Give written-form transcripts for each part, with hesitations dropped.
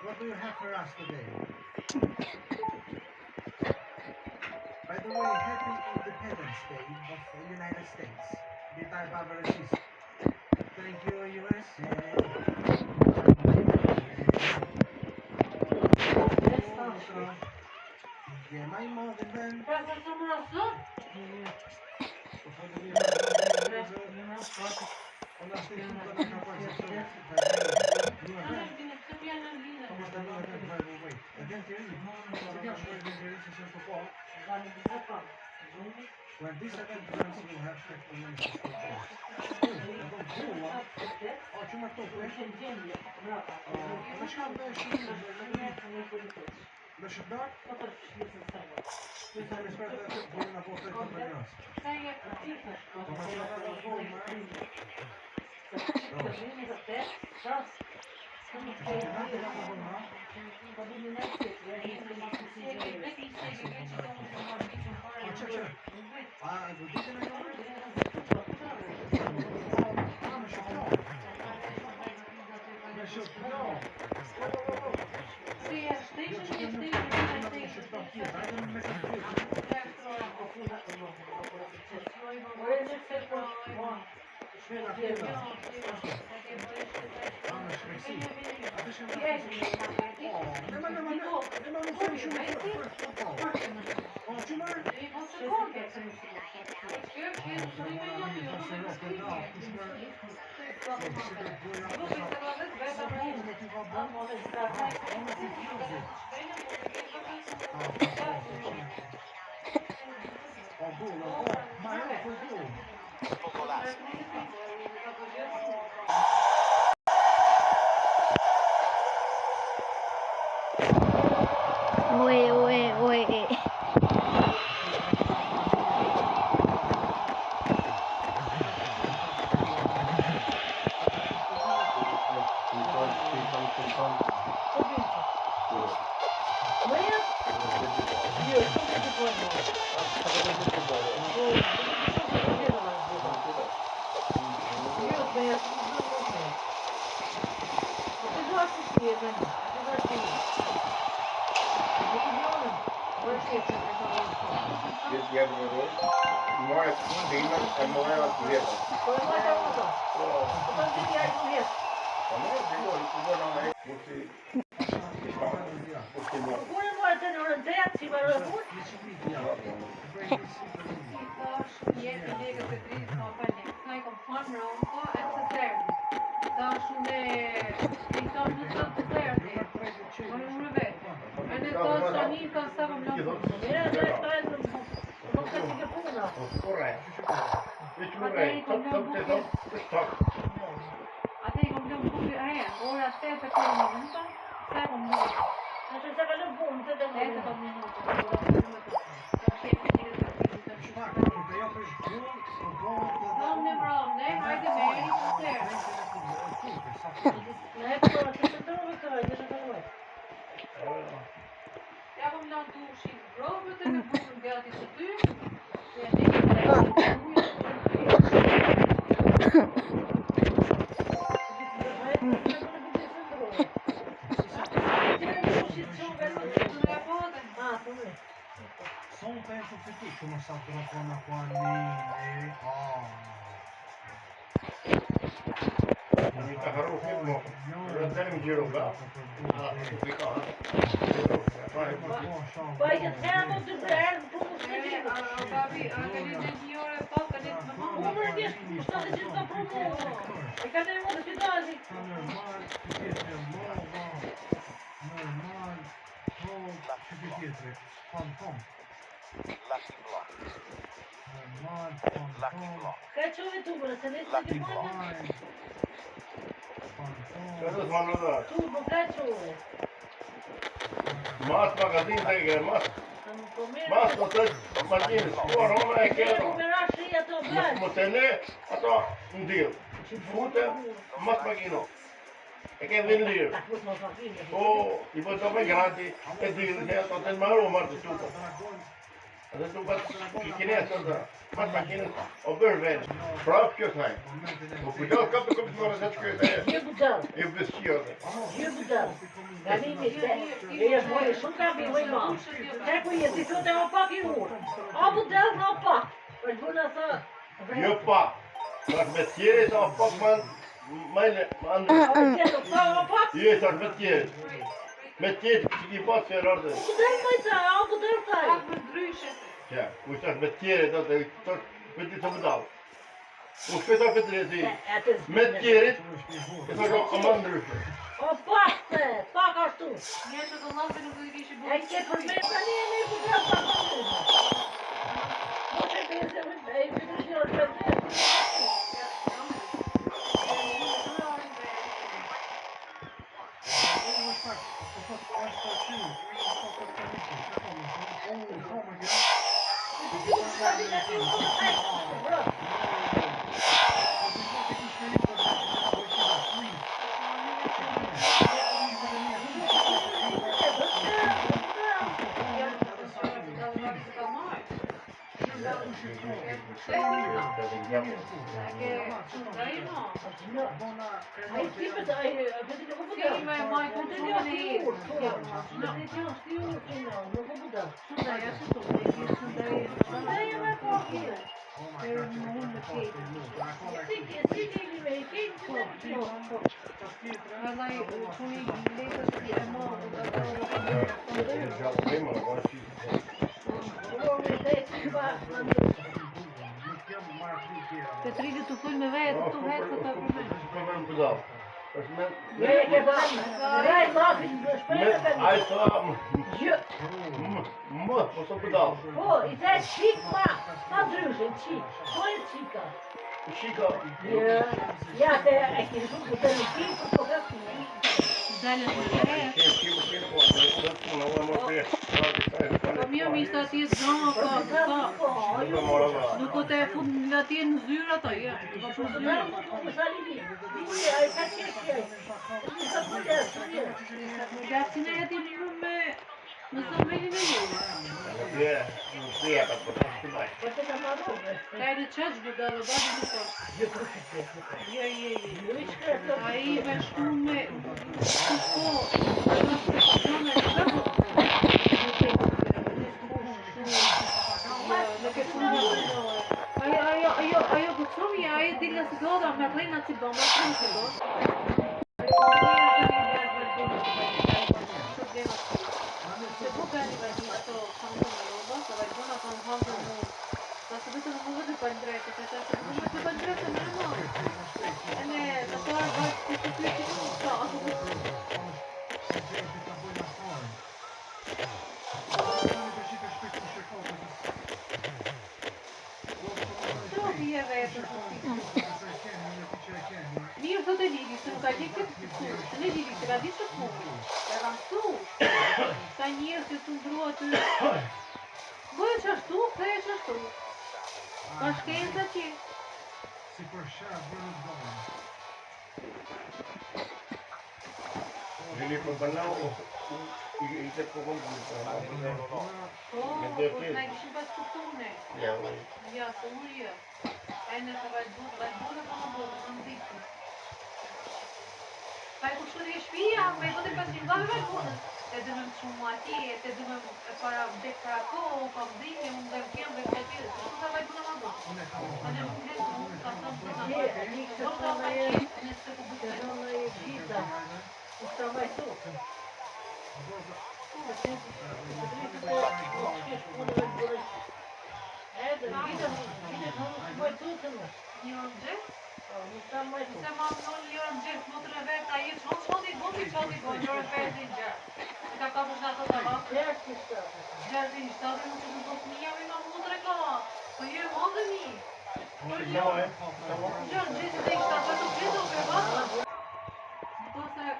What do you have for us today? By the way, happy Independence Day of the United States. Di tayo pa-resist. Thank you, USA. Yeah, my mother then. When this event comes, we'll have Je budal. Galimi, e është mojë shumë ka bi mojë ma. Që ku je, si sote o pak i urë. Abu delë në pak. Për buna thë... Jo pak. Mas me tjeri sa pak majle... Jo, sa me tjeri. Me tjeri që ki pas që e rrërdhe. Abu delë mojë taj, abu delë taj. Ja, ku ishtë me tjeri do të me ti të mëdalë. U shpeta për të rezi. Me tjerit, e të shumë ama ndryshe. O pak të, pak ashtu. Një që të lasë nuk do t'i kishi E ke për me të një e ku të pak ashtu. Po që të jesë e i të një është për të. Ai tipet ai vetë nuk po Kemi me maj kontrolin e i. Petrili të full me vetë, të vetë të përmen. Ai sa më posso pedal. Po, i the qik ma dryshin, qik. Po e qika. Shiko. Ja, te e kiri shumë të në qik, për të kasë një. Dalën në herë. Po mirë mi shtë atje zënë, nuk o të e fund në atje në zyra ta, ja. Ka shumë zyra. Gapsin e jeti një me sëmërin e ju. Ka e në qëqë bëda dhe badi në të. Je. A i me shku me ajo pëtësumi, ajo dilë si do da me plejna si do, me plejna si do. Se po gani vajti ato kampën e roba, se vajti bona kanë hangër mu, sa se vetëm mu vëtë për ndrejtë, se ta se vetëm për ndrejtë në normal. E ne, të parë vajti të të të të Mirë thot e Lili, se nuk ka qenë këtë punë, se ne Lili, se ka di që punë, e kam thua, ka njerë që të ndrua të... Bëjë që ashtu, këj që ashtu, ka shkenca që... Si për shërë, bërë në dojnë. Lili për bënau, i të përgëm të Po, po s'na i këshim pas kuptune. Ja, se unë jë. E në të vajtë bërë, po në bërë, në ndikë. Pa e kushtu dhe shpia, me i vëtë pas një vajtë bërë. Te dëmëm shumë atje, te dëmëm para vdek para ko, pa vdikje, unë dhe vkem dhe këtë tjere. Se shumë të vajtë bërë në bërë. Pa në më gletë, unë ka thëmë të në bërë. Në të vajtë, në të të bëjtë. Se ma më në njërë në gjithë, më të rëvet, a i qëti bëndi, njërë pezin gjërë. E ka ka përshna të të vakë. Gjërë i shtatë, më që në të të njëmi ma më të reka. Po jë më dhe mi. Gjërë në gjithë dhe i shtatë, të gjithë o për vakë. Më të se...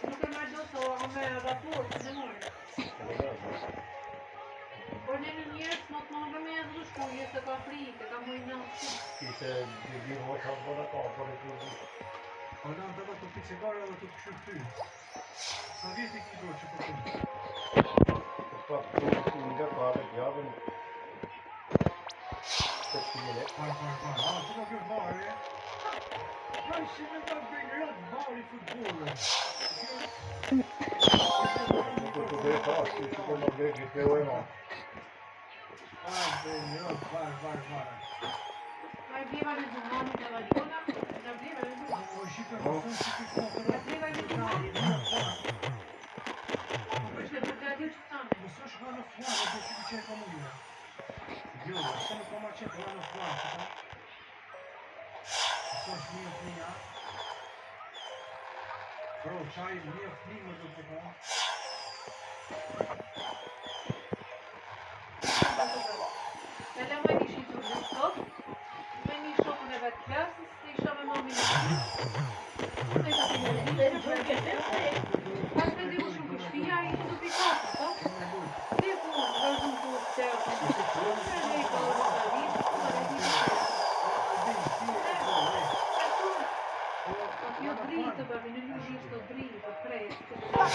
Nuk e me do të me raport, të dëmojnë. Por në njërës më të më me e dhrushku, jesë ka frikë, ka më i nëmë Po në të të picegare dhe të këshu ty. Sa vjeti ki do që përkëm? të shkile. Që ka kjo vari? Kaj si me ka bëjrat vari futbolë. Të bëjë pashtë, që të më bëjë këtë e ma. Var. Ai viva në Gjumani të Vajona, në viva në Gjumani. O shqipë në fund që këtë Në viva në Gjumani. Është për të adio që stane. Mësë është nga në flanë, dhe që që e ka mundina. Jo, se nuk ka ma qetë nga në flanë, që ta? Mësë është një flinja. Bro, qaj një flinë më do të ka. Me le më një shitur në sot, me një shokën e vetë klasës, se isha me mami në pas me divu shumë për shpia, i të dupi kasë, ta? Si e punë, vazhëm të të jo dritë, babi, në një gjithë të dritë, të krejtë, të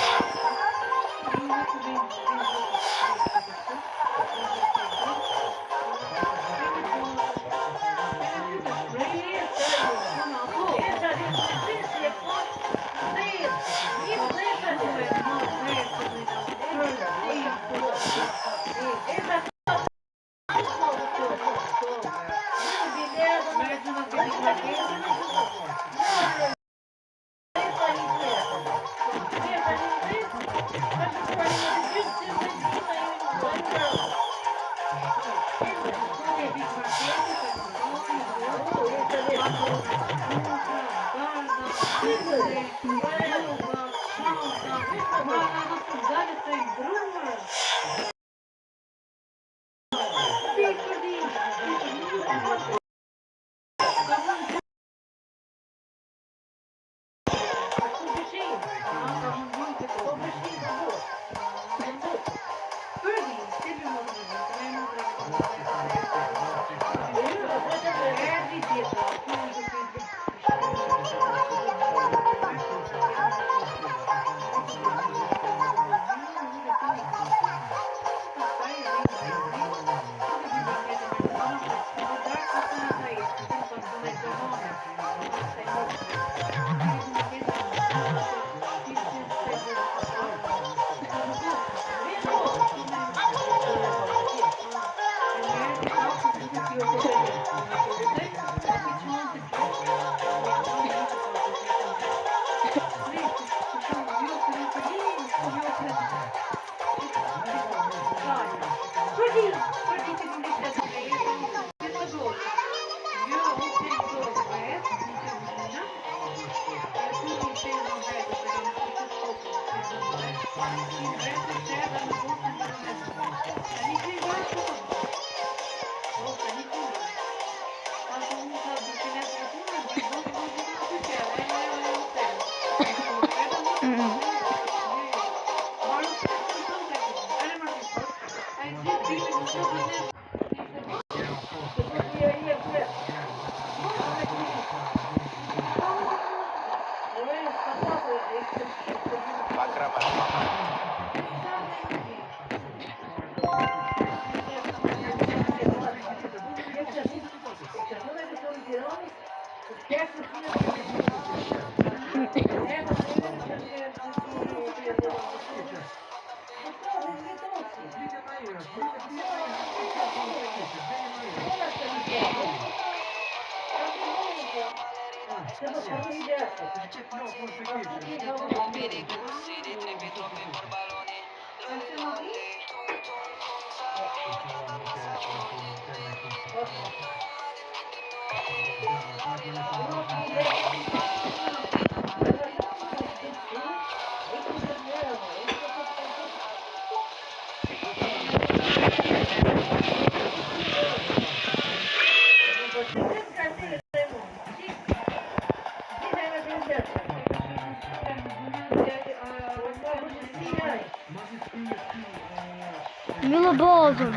Willen boven.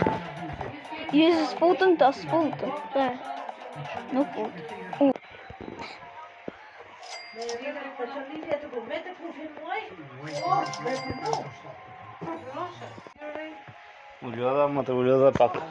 Jezus voeten, dat is voeten. Daar. Nog voeten. Ulioda, mă, te ulioda, pac.